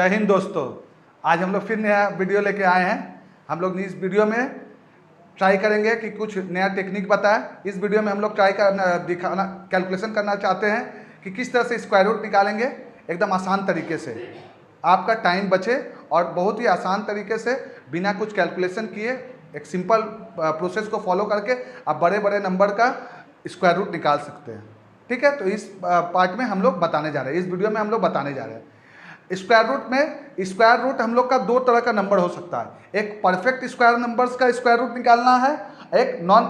जय हिंद दोस्तों। आज हम लोग फिर नया वीडियो लेके आए हैं। हम लोग इस वीडियो में ट्राई करेंगे कि कुछ नया टेक्निक बताएं। इस वीडियो में हम लोग ट्राई करना दिखाना कैलकुलेशन करना चाहते हैं कि किस तरह से स्क्वायर रूट निकालेंगे एकदम आसान तरीके से, आपका टाइम बचे और बहुत ही आसान तरीके से बिना कुछ कैलकुलेशन किए एक सिंपल प्रोसेस को फॉलो करके आप बड़े बड़े नंबर का स्क्वायर रूट निकाल सकते हैं। ठीक है, तो इस पार्ट में हम लोग बताने जा रहे हैं, इस वीडियो में हम लोग बताने जा रहे हैं। स्क्वायर रूट में स्क्वायर रूट हम लोग का दो तरह का नंबर हो सकता है। एक परफेक्ट स्क्वायर नंबर्स का स्क्वायर रूट निकालना है, एक नॉन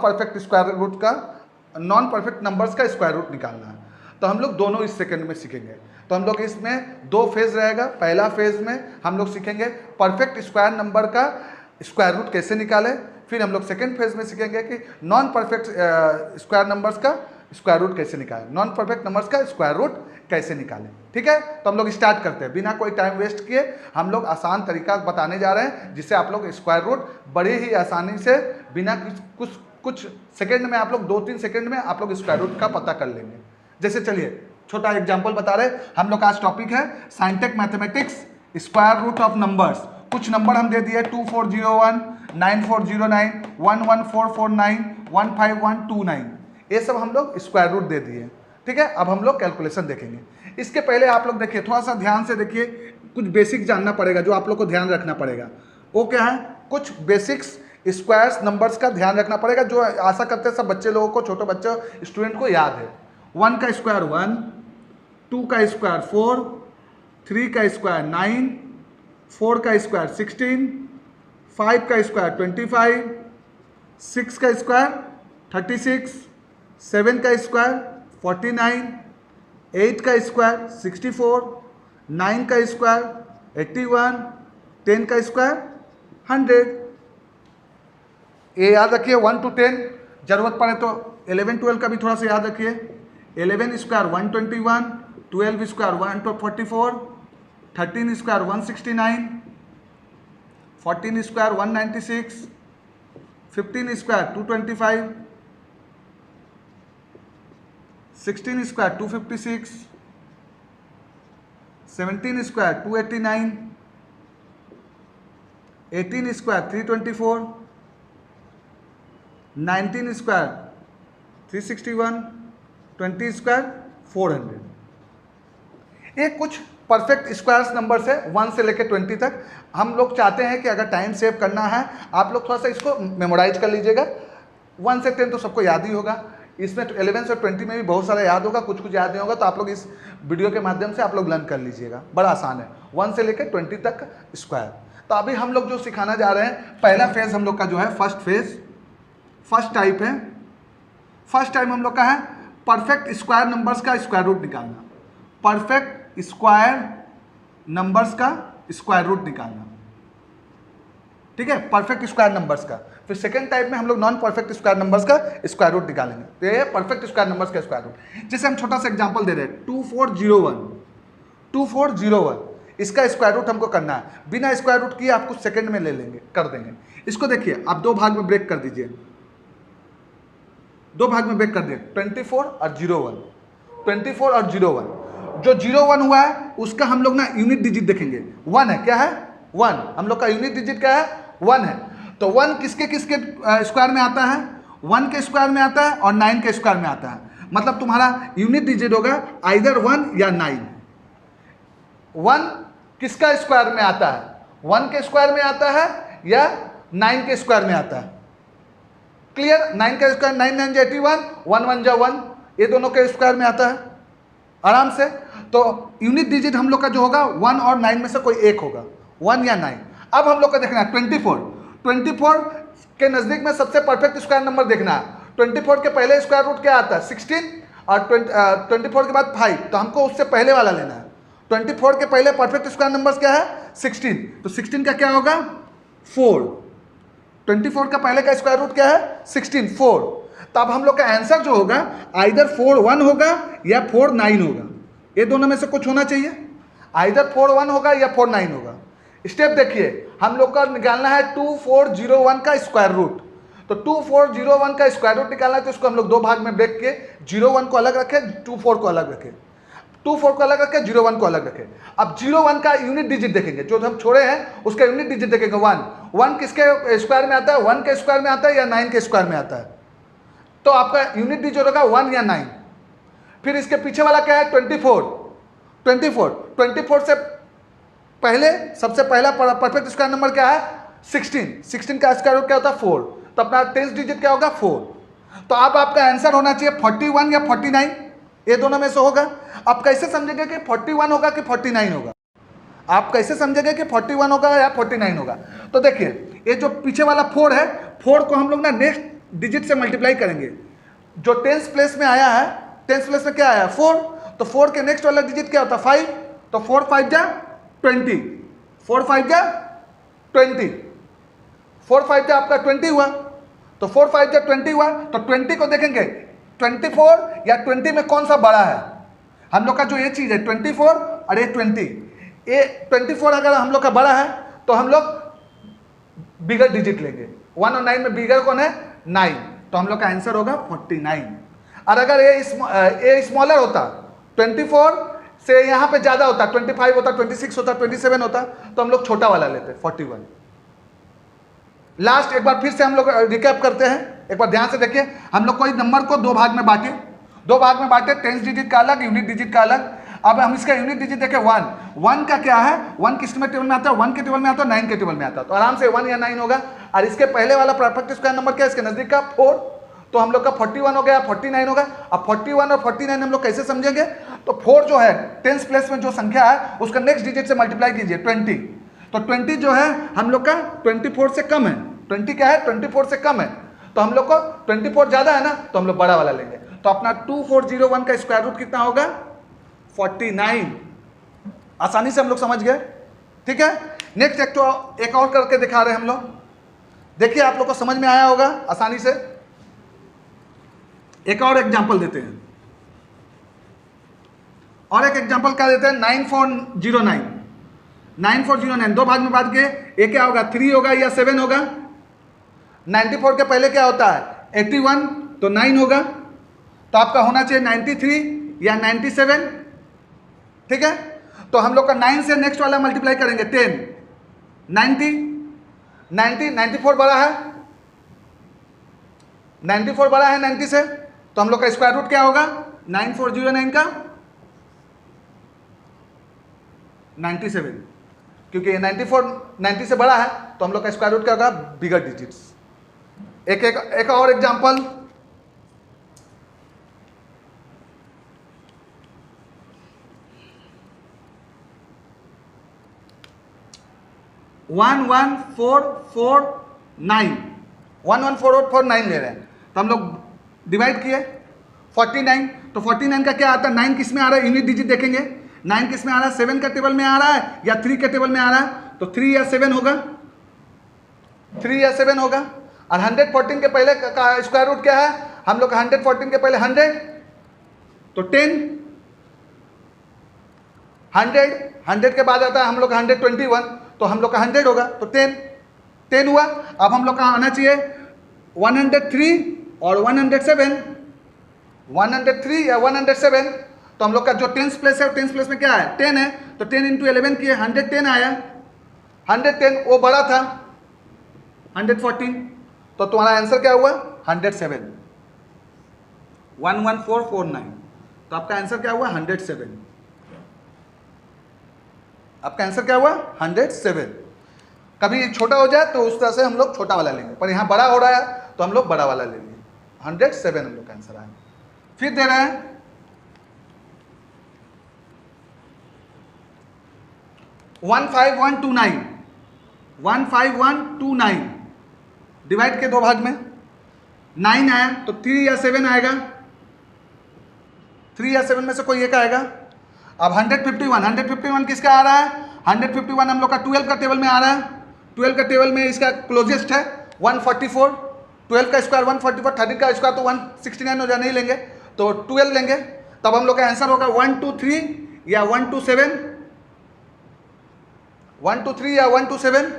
परफेक्ट नंबर्स का स्क्वायर रूट निकालना है। तो हम लोग दोनों इस सेकंड में सीखेंगे। तो हम लोग इसमें दो फेज रहेगा। पहला फेज में हम लोग सीखेंगे परफेक्ट स्क्वायर नंबर का स्क्वायर रूट कैसे निकालें। फिर हम लोग सेकेंड फेज में सीखेंगे कि नॉन परफेक्ट स्क्वायर नंबर्स का स्क्वायर रूट कैसे निकालें, नॉन परफेक्ट नंबर्स का स्क्वायर रूट कैसे निकालें। ठीक है, तो हम लोग स्टार्ट करते हैं। बिना कोई टाइम वेस्ट किए हम लोग आसान तरीका बताने जा रहे हैं, जिससे आप लोग स्क्वायर रूट बड़ी ही आसानी से बिना कुछ सेकंड में, आप लोग 2-3 सेकंड में आप लोग स्क्वायर रूट का पता कर लेंगे। जैसे चलिए छोटा एग्जाम्पल बता रहे, हम लोग का आज टॉपिक है साइंटेक mathematics square root of numbers. कुछ नंबर हम दे दिए 2401, 9409, 11449, 15129, ये सब हम लोग स्क्वायर रूट दे दिए। ठीक है, अब हम लोग कैलकुलेशन देखेंगे। इसके पहले आप लोग देखिए, थोड़ा सा ध्यान से देखिए, कुछ बेसिक जानना पड़ेगा जो आप लोग को ध्यान रखना पड़ेगा। वो क्या है, कुछ बेसिक्स स्क्वायर्स नंबर्स का ध्यान रखना पड़ेगा, जो आशा करते हैं सब बच्चे लोगों को, छोटे बच्चे स्टूडेंट को याद है। 1 का स्क्वायर 1, 2 का स्क्वायर 4, 3 का स्क्वायर 9, 4 का स्क्वायर 16, 5 का स्क्वायर 25, 6 का स्क्वायर 36, 7 का स्क्वायर 49, 8 का स्क्वायर 64, 9 का स्क्वायर 81, 10 का स्क्वायर 100। ये याद रखिए 1 to 10, जरूरत पड़े तो 11-12 का भी थोड़ा सा याद रखिए। 11 square 121, 12 square 144, 13 square 169, 14 square 196, 15 square 225, 16 square 256, 17 square 289, 18 square 324, 19 square 361, 20 square 400। ये कुछ परफेक्ट स्क्वायर्स नंबर्स है 1 से लेकर 20 तक। हम लोग चाहते हैं कि अगर टाइम सेव करना है, आप लोग थोड़ा सा इसको मेमोराइज कर लीजिएगा। 1 से 10 तो सबको याद ही होगा, इसमें 11 से 20 में भी बहुत सारा याद होगा, कुछ याद नहीं होगा, तो आप लोग इस वीडियो के माध्यम से आप लोग लर्न कर लीजिएगा। बड़ा आसान है 1 से लेकर 20 तक स्क्वायर। तो अभी हम लोग जो सिखाना जा रहे हैं, पहला फेज हम लोग का जो है फर्स्ट टाइप है। फर्स्ट टाइप हम लोग का है परफेक्ट स्क्वायर नंबर्स का स्क्वायर रूट निकालना। परफेक्ट स्क्वायर नंबर्स का स्क्वायर रूट निकालना। ठीक है, परफेक्ट स्क्वायर नंबर्स का। फिर सेकंड टाइप में हम लोग नॉन परफेक्ट स्क्वायर नंबर्स का स्क्वायर रूट निकालेंगे। तो ये है परफेक्ट स्क्वायर नंबर्स का स्क्वायर रूट। जैसे हम छोटा सा एग्जांपल दे रहे हैं 2401, इसका स्क्वायर रूट हमको करना है। बिना स्क्वायर रूट किए आप कुछ सेकंड में ले लेंगे, कर देंगे। इसको देखिए, आप दो भाग में ब्रेक कर दीजिए, दो भाग में ब्रेक कर दिए 24 और 01, 24 और 01। जो 01 हुआ है उसका हम लोग ना यूनिट डिजिट देखेंगे। 1 है, क्या है 1, हम लोग का यूनिट डिजिट क्या है 1 है। तो 1 किसके किसके स्क्वायर में आता है, 1 के स्क्वायर में आता है और 9 के स्क्वायर में आता है। मतलब तुम्हारा यूनिट डिजिट होगा आइदर 1 या 9। 1 किसका स्क्वायर में आता है, 1 के स्क्वायर में आता है या 9 के स्क्वायर में आता है। क्लियर, 9 का स्क्वायर 9 9 81, 1 1 जा 1, ये दोनों के स्क्वायर में आता है आराम से। तो यूनिट डिजिट हम लोग का जो होगा 1 और 9 में से कोई एक होगा, 1 या 9। अब हम लोग को देखना है 24 के नजदीक में सबसे परफेक्ट स्क्वायर नंबर देखना है। 24 के पहले स्क्वायर रूट क्या आता है 16 और 24 के बाद 5, तो हमको उससे पहले वाला लेना है। 24 के पहले परफेक्ट स्क्वायर नंबर क्या है 16, तो 16 का क्या होगा 4। 24 का पहले का स्क्वायर रूट क्या है 16, 4। तो अब हम लोग का आंसर जो होगा आइदर 4 1 होगा या 4 9 होगा। ये दोनों में से कुछ होना चाहिए, आइदर 4 1 होगा या 4 9 होगा। स्टेप देखिए, हम लोग का निकालना है 2401 का स्क्वायर रूट। तो 2401 का स्क्वायर रूट निकालना है, तो इसको हम लोग दो भाग में ब्रेक किए, 01 को अलग रखें, 24 को अलग रखें। 24 को अलग रखें, 01 को अलग रखें। अब 01 का यूनिट डिजिट देखेंगे, जो हम छोड़े हैं उसका यूनिट डिजिट देखेंगे 1। 1 किसके स्क्वायर में आता है? 1 के स्क्वायर में आता है या 9 के स्क्वायर में आता है? तो आपका यूनिट डिजिट होगा 1 या 9। फिर इसके पीछे वाला क्या है? 24 से पहले सबसे पहला परफेक्ट स्क्वायर नंबर क्या है? 16 का स्क्वायर रूट क्या होता है? 4। तो अपना 10th डिजिट क्या होगा? 4। तो अब आपका आंसर होना चाहिए 41 या 49, ये दोनों में से होगा। आप कैसे समझेंगे कि 41 होगा कि 49 होगा? आप कैसे समझेंगे कि 41 होगा या 49 होगा? तो देखिए, ये जो पीछे वाला 4 है, 4 को हम लोग ना नेक्स्ट डिजिट से मल्टीप्लाई करेंगे। जो 10th प्लेस में आया है, 10th प्लेस में क्या आया? 4। तो 4 के नेक्स्ट वाला डिजिट क्या होता है? 5। तो 4 5 जा 20, 4 5 जा 20, 4 5 जा आपका 20 हुआ। तो 4 5 जा 20 हुआ। तो 20 को देखेंगे 24 या 20 में कौन सा बड़ा है? हम लोग का जो ये चीज़ है 24 और ये 20, ये 24 अगर हम लोग का बड़ा है तो हम लोग बिगर डिजिट लेंगे। 1 और 9 में बिगर कौन है? 9। तो हम लोग का आंसर होगा 49। और अगर ये स्मॉलर होता, 24 से यहाँ पे ज़्यादा होता, 25 होता, 26 होता, 27 होता, तो हम लोग छोटा वाला लेते, 41। लास्ट एक बार फिर से हम लोग रिकैप करते हैं, एक बार ध्यान से देखिए। हम लोग कोई नंबर को दो भाग में बांटे, 10th डिजिट का अलग, यूनिट डिजिट का अलग। अब हम इसका यूनिट डिजिट देखें 1 का क्या है? 1 किस में टेबल में आता है? 1 के टेबल में आता है, 9 के टेबल में आता है। तो आराम से 1 या 9 होगा। और इसके पहले वाला परफेक्ट स्क्वायर नंबर क्या है? इसके नजदीक का 4। तो हम लोग का 41 हो गया, 49 होगा। अब 41 और 49 हम लोग कैसे समझेंगे? तो 4 जो है 10th प्लेस में जो संख्या है उसका नेक्स्ट डिजिट से मल्टीप्लाई कीजिए, 20। तो 20 जो है हम लोग का 24 से कम है। 20 क्या है? 24 से कम है। तो हम लोग को 24 ज़्यादा है ना, तो हम लोग बड़ा वाला लेंगे। तो अपना 2401 का स्क्वायर रूट कितना होगा? 49। आसानी से हम लोग समझ गए, ठीक है। नेक्स्ट एक और करके दिखा रहे हैं हम लोग। देखिए आप लोग को समझ में आया होगा आसानी से। एक और एग्जांपल देते हैं, और एक एग्जांपल क्या देते हैं? 9409 दो भाग में बांट के ये क्या होगा? 3 होगा या 7 होगा? 94 के पहले क्या होता है? 81, तो 9 होगा। तो आपका होना चाहिए 93 या 97, ठीक है। तो हम लोग का 9 से नेक्स्ट वाला मल्टीप्लाई करेंगे 10, 94 बड़ा है, 94 बड़ा है 90 से। तो हम लोग का स्क्वायर रूट क्या होगा? 9409 का 97, क्योंकि 94 90 से बड़ा है तो हम लोग का स्क्वायर रूट क्या होगा? बिगर डिजिट्स। एक और एग्जांपल, 11449 ले रहे हैं। तो हम लोग डिवाइड किए 49। तो 49 का क्या आता है? 9 किस में आ रहा है? यूनिट डिजिट देखेंगे, 9 किस में आ रहा है? 7 का टेबल में आ रहा है या 3 के टेबल में आ रहा है? तो 3 या 7 होगा, 3 या 7 होगा। और 114 के पहले का स्क्वायर रूट क्या है? हम लोग 114 के पहले 100, तो 10, 100 के बाद आता है हम लोग 121, तो हम लोग का 100 होगा, तो 10 हुआ। अब हम लोग का आना चाहिए 103 और 107, 103 या 107। तो हम लोग का जो 10th प्लेस है, 10th प्लेस में क्या है? 10 है। तो 10 × 11 किए, 110 आया। 110 वो बड़ा था 114, तो तुम्हारा आंसर क्या हुआ? 107, 11449। तो आपका आंसर क्या हुआ? 107। आपका आंसर क्या हुआ? 107। कभी छोटा हो जाए तो उस तरह से हम लोग छोटा वाला लेंगे, पर यहाँ बड़ा हो रहा है तो हम लोग बड़ा वाला लेंगे। 107 हम लोग का आंसर आया। फिर दे रहे हैं 15129 डिवाइड के दो भाग में 9 आया, तो 3 या 7 आएगा, 3 या 7 में से कोई एक आएगा। अब 151 किसका आ रहा है? 151 हम लोग का 12 का टेबल में आ रहा है। 12 का टेबल में इसका क्लोजेस्ट है 144। 12 का स्क्वायर 144, 30 का स्क्वायर तो 169 हो जाए, नहीं लेंगे तो 12 लेंगे। तब हम लोग का आंसर होगा 123 या 127, 123 या 127।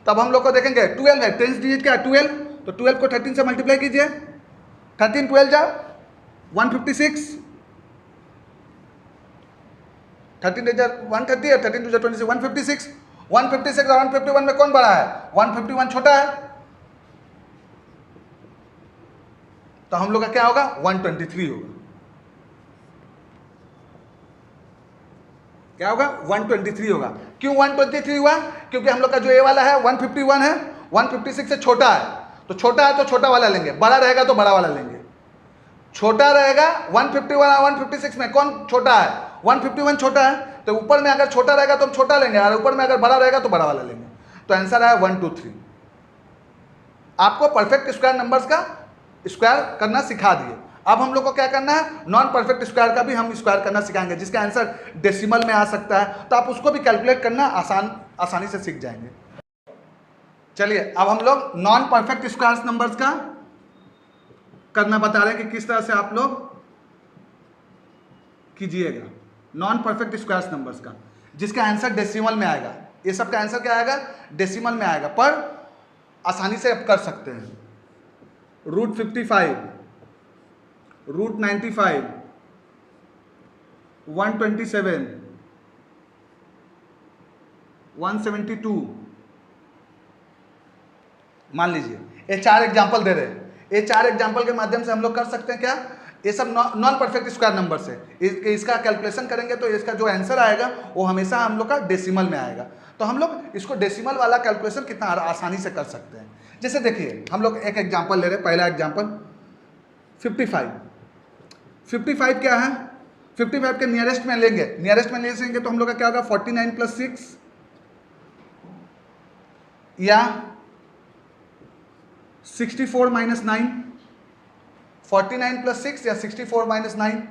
तब हम लोग को देखेंगे 12 है, 10th डिजिट क्या है? 12। तो 12 को 13 से मल्टीप्लाई कीजिए, 13 12 जा 156, 13 डेज 130 और 13 टू 26 156। 156 और 151 में कौन बड़ा है? 151 छोटा है। तो हम लोग का क्या होगा? 123 होगा। क्या होगा? 123 होगा। क्यों 123 हुआ? क्योंकि हम लोग का जो ए वाला है 151 है, 156 से छोटा है। तो छोटा है तो छोटा वाला लेंगे, बड़ा रहेगा तो बड़ा वाला लेंगे। छोटा रहेगा 151 और 156 में कौन छोटा है? 151 छोटा है, तो ऊपर में अगर छोटा रहेगा तो हम छोटा लेंगे, और ऊपर में अगर बड़ा रहेगा तो बड़ा वाला लेंगे। तो आंसर है 1 2 3। आपको परफेक्ट स्क्वायर नंबर्स का स्क्वायर करना सिखा दिए। अब हम लोग को क्या करना है? नॉन परफेक्ट स्क्वायर का भी हम स्क्वायर करना सिखाएंगे, जिसका आंसर डेसिमल में आ सकता है, तो आप उसको भी कैलकुलेट करना आसानी से सीख जाएंगे। चलिए अब हम लोग नॉन परफेक्ट स्क्वायर नंबर्स का करना बता रहे हैं कि किस तरह से आप लोग कीजिएगा नॉन परफेक्ट स्क्वायर नंबर्स का, जिसका आंसर डेसिमल में आएगा। ये सब का आंसर क्या आएगा? डेसिमल में आएगा, पर आसानी से आप कर सकते हैं। √55, √95, 127, 172। मान लीजिए ये 4 एग्जाम्पल दे रहे हैं। ये 4 एग्जाम्पल के माध्यम से हम लोग कर सकते हैं क्या? ये सब नॉन परफेक्ट स्क्वायर नंबर से इसका कैलकुलेशन करेंगे तो इसका जो आंसर आएगा वो हमेशा हम लोग का डेसिमल में आएगा। तो हम लोग इसको डेसिमल वाला कैलकुलेशन कितना आसानी से कर सकते हैं। जैसे देखिए हम लोग एक एग्जाम्पल ले रहे हैं। पहला एग्जाम्पल 55। 55 क्या है? 55 के नियरेस्ट में लेंगे, नियरेस्ट में लेंगे तो हम लोग का क्या होगा? 49 + 6 या 64 - 9। 49 + 6 या 64 - 9।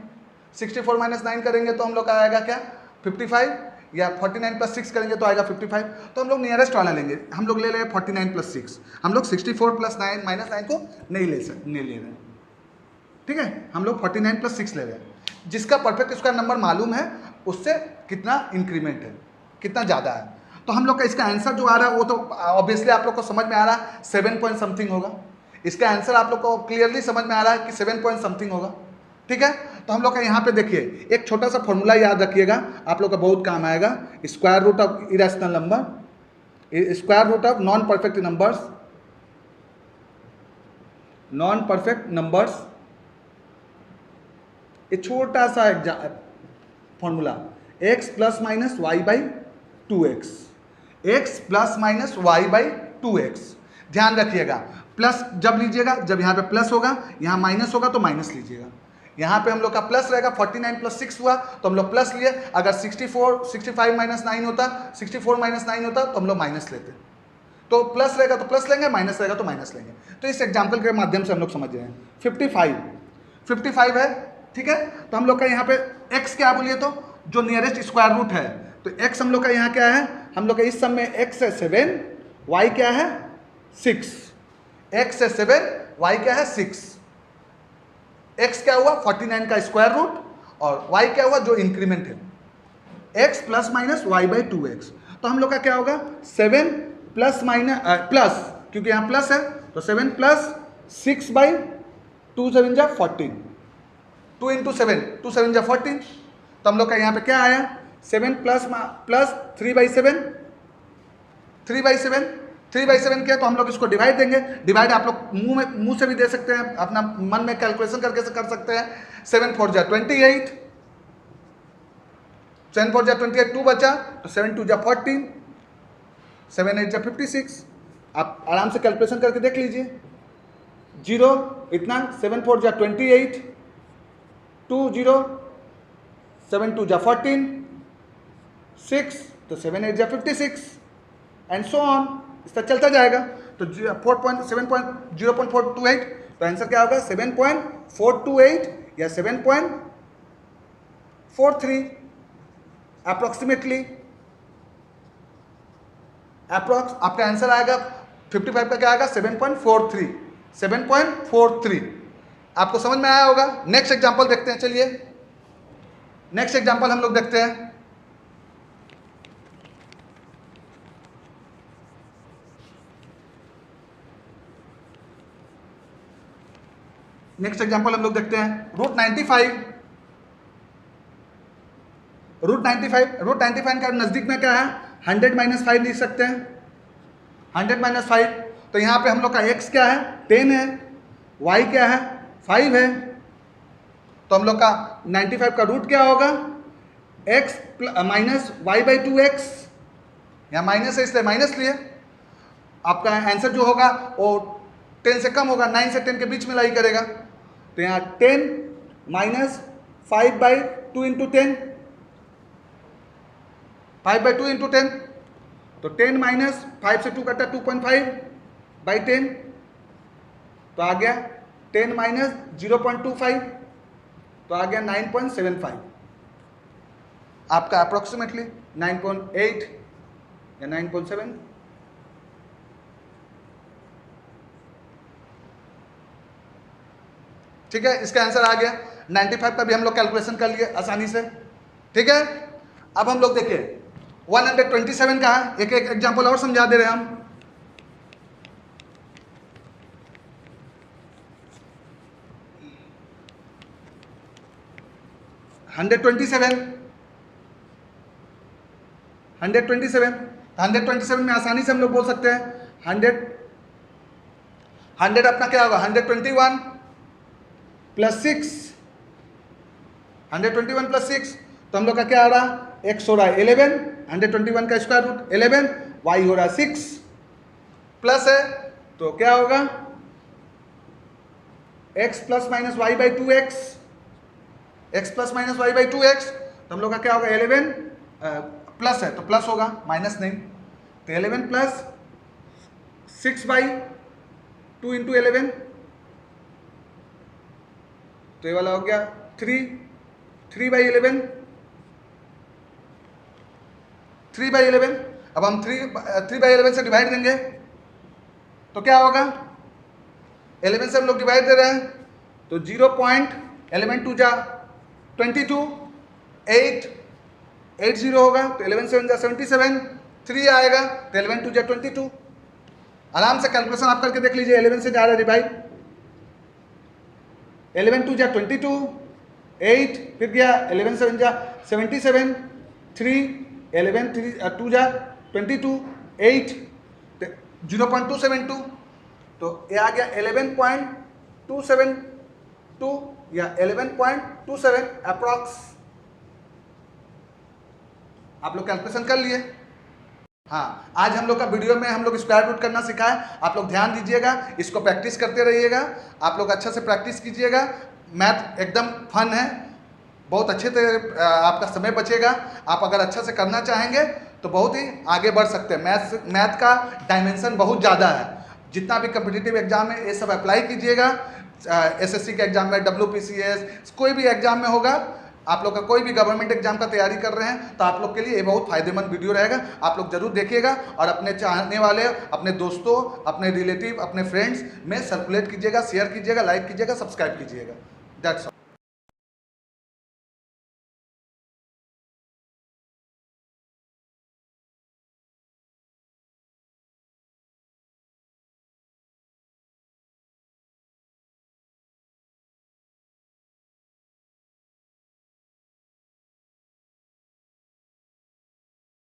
64 - 9 करेंगे तो हम लोग का आएगा क्या? 55, या 49 + 6 करेंगे तो आएगा 55। तो हम लोग नियरेस्ट वाला लेंगे। हम लोग ले रहे हैं 49 + 6। हम लोग 64 + 9 -9 को नहीं ले रहे हैं, ठीक है। हम लोग 49 + 6 ले रहे हैं। जिसका परफेक्ट स्क्वायर नंबर मालूम है उससे कितना इंक्रीमेंट है, कितना ज़्यादा है। तो हम लोग का इसका आंसर जो आ रहा है वो तो ऑब्वियसली आप लोग को समझ में आ रहा है 7 पॉइंट समथिंग होगा। इसका आंसर आप लोग को क्लियरली समझ में आ रहा है कि 7 पॉइंट समथिंग होगा, ठीक है। तो हम लोग का यहाँ पे देखिए एक छोटा सा फॉर्मूला याद रखिएगा, आप लोग का बहुत काम आएगा। Square root of irrational number, square root of non perfect numbers, non perfect numbers. ये छोटा सा formula x + - y/2x, x + - y/2x। ध्यान रखिएगा प्लस जब लीजिएगा, जब यहाँ पे प्लस होगा, यहाँ माइनस होगा तो माइनस लीजिएगा। यहाँ पे हम लोग का प्लस रहेगा, 49 + 6 हुआ तो हम लोग प्लस लिए। अगर 65 - 9 होता, 64 - 9 होता तो हम लोग माइनस लेते। तो प्लस रहेगा तो प्लस लेंगे, माइनस रहेगा तो माइनस लेंगे। तो इस एग्जाम्पल के माध्यम से हम लोग समझ रहे हैं। 55 है, ठीक है। तो हम लोग का यहाँ पे x क्या बोलिए तो जो नियरेस्ट स्क्वायर रूट है, तो x हम लोग का यहाँ क्या है? हम लोग का इस सब में x है 7, y क्या है 6। x है 7, y क्या है 6। x क्या हुआ? 49 का स्क्वायर रूट, और y क्या हुआ? जो इंक्रीमेंट है x ± y/2x। तो हम लोग का क्या होगा? 7 प्लस क्योंकि यहाँ प्लस है तो 7 + 6/2 7 जा 14, 2 × 7 2 7 जा 14। तो हम लोग का यहाँ पे क्या आया? 7 प्लस 3/7, 3/7 क्या? तो हम लोग इसको डिवाइड देंगे। डिवाइड आप लोग मुंह से भी दे सकते हैं, अपना मन में कैलकुलेशन करके से कर सकते हैं। 7 4 जा 28, 7 4 जा 28, 2 बचा तो 7 2 जा 14, 7 8 जा 56। आप आराम से कैलकुलेशन करके देख लीजिए। 0 इतना, 7 4 जा 28, 2 0, 7 2 जा 14, 6 तो 7 8 जा 56 एंड सो ऑन। इस तरह चलता जाएगा। तो 0.428, तो आंसर क्या होगा? 7.428 या 7.43 अप्रोक्सीमेटली। अप्रोक्स आपका आंसर आएगा 55 का क्या आएगा? 7.43, 7.43। आपको समझ में आया होगा। नेक्स्ट एग्जांपल देखते हैं। चलिए नेक्स्ट एग्जांपल हम लोग देखते हैं। नेक्स्ट एग्जांपल हम लोग देखते हैं। √95, √95 का नज़दीक में क्या है, 100 - 5 लिख सकते हैं, 100 - 5। तो यहाँ पे हम लोग का x क्या है, 10 है, y क्या है, 5 है। तो हम लोग का 95 का रूट क्या होगा, x minus y by 2x, यहाँ माइनस है इसलिए माइनस लिए। आपका आंसर जो होगा वो 10 से कम होगा, 9 से 10 के बीच में लाई करेगा। तो यहाँ 10 माइनस 5/2 इंटू 10, 5/2 इंटू 10, तो 10 माइनस 5 से 2 कटा 2.5/10, तो आ गया 10 माइनस 0.25, तो आ गया 9.75। आपका अप्रोक्सीमेटली 9.8 या 9.7। ठीक है, इसका आंसर आ गया। 95 का भी हम लोग कैलकुलेशन कर लिए आसानी से। ठीक है, अब हम लोग देखिए 127 का है, एक एक एग्जांपल और समझा दे रहे हैं हम। हंड्रेड ट्वेंटी सेवन में आसानी से हम लोग बोल सकते हैं 100 अपना क्या होगा, 121 प्लस 6, 121 प्लस 6, तो हम लोग का क्या आ रहा, x हो रहा है 11, 121 का स्क्वायर रूट 11, y हो रहा है 6, प्लस है तो क्या होगा x plus minus y by 2x, x plus minus y by 2x, तो हम लोग का क्या होगा 11 प्लस है तो प्लस होगा, माइनस नहीं। तो 11 प्लस 6/2 इंटू 11, तो ये वाला हो गया 3/11, 3/11। अब हम 3/11 से डिवाइड देंगे तो क्या होगा, 11 से हम लोग डिवाइड दे रहे हैं तो 0.11 2 जा 22, 8 0 होगा, तो 11 7 जा 77, 3 आएगा, तो 11 2 जा 22। आराम से कैलकुलेशन आप करके देख लीजिए, 11 से जा रहा है डिवाइड, 11 2 जा 22, 8 फिर गया 11 7 जा 77, 3 11 3 2 जा 22, 8 0.272, तो ये आ गया 11.272 या 11.27 अप्रॉक्स। आप लोग कैलकुलेशन कर लिए। हाँ, आज हम लोग का वीडियो में हम लोग स्क्वायर रूट करना सिखाए, आप लोग ध्यान दीजिएगा, इसको प्रैक्टिस करते रहिएगा, आप लोग अच्छा से प्रैक्टिस कीजिएगा। मैथ एकदम फन है, बहुत अच्छे से आपका समय बचेगा। आप अगर अच्छा से करना चाहेंगे तो बहुत ही आगे बढ़ सकते हैं। मैथ का डायमेंशन बहुत ज़्यादा है, जितना भी कम्पिटिटिव एग्जाम है ये सब अप्लाई कीजिएगा। एसएससी के एग्जाम में, WPCS कोई भी एग्जाम में होगा, आप लोग का कोई भी गवर्नमेंट एग्जाम का तैयारी कर रहे हैं तो आप लोग के लिए ये बहुत फायदेमंद वीडियो रहेगा। आप लोग जरूर देखिएगा और अपने चाहने वाले, अपने दोस्तों, अपने रिलेटिव, अपने फ्रेंड्स में सर्कुलेट कीजिएगा, शेयर कीजिएगा, लाइक कीजिएगा, सब्सक्राइब कीजिएगा। That's all.